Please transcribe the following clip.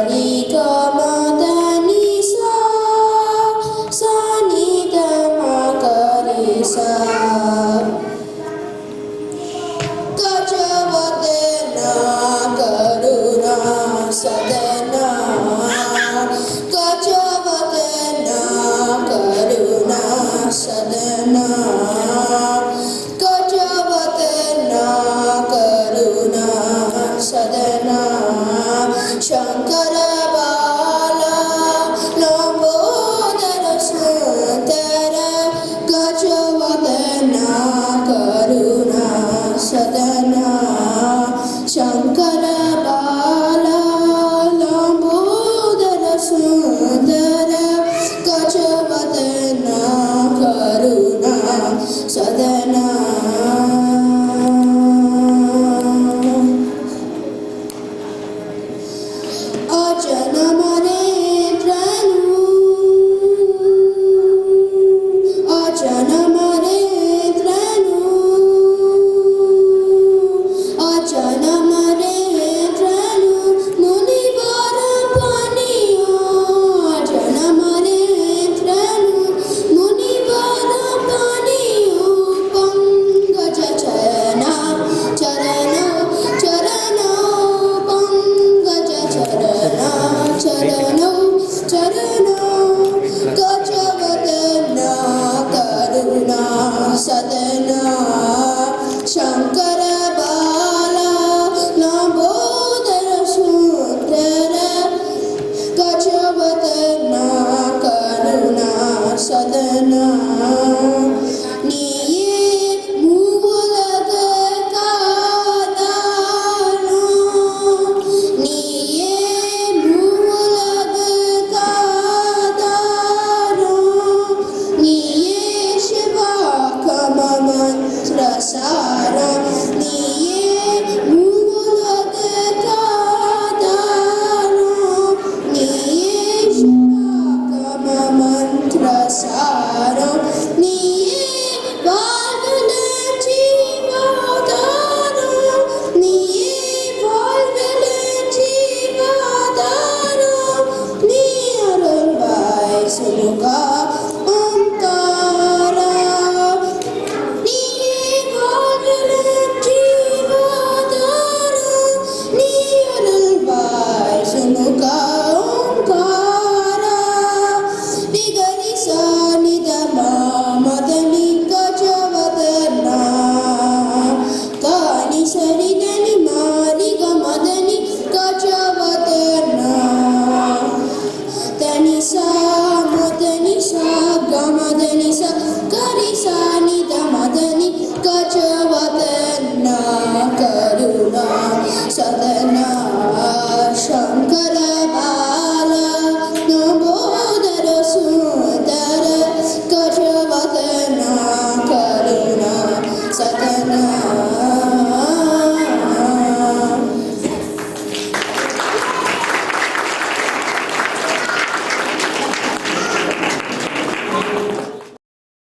ri ga ma da ni sa sa ni da ma ga re sa Gajavadana Karuna Sadana Gajavadana Karuna Sadana Gajavadana Karuna Sadana Shankara Bala Lambodara Sundara Gajavadana Karuna Sadana Shankara Bala Lambodara Sundara Gajavadana Karuna Sadana Sadana Shankara Bala Lambodara Sundara Gajavadana Karuna Sadana Niye Mugulaga Kadano Niye Mugulaga Kadano Niye Shiva Mantra Sara Niye Mugulaga Kadano Niye Shiva Mantra Sara Niye Valvela Jivadaro Niye Valvela Jivadaro Niye Arulvai Suluka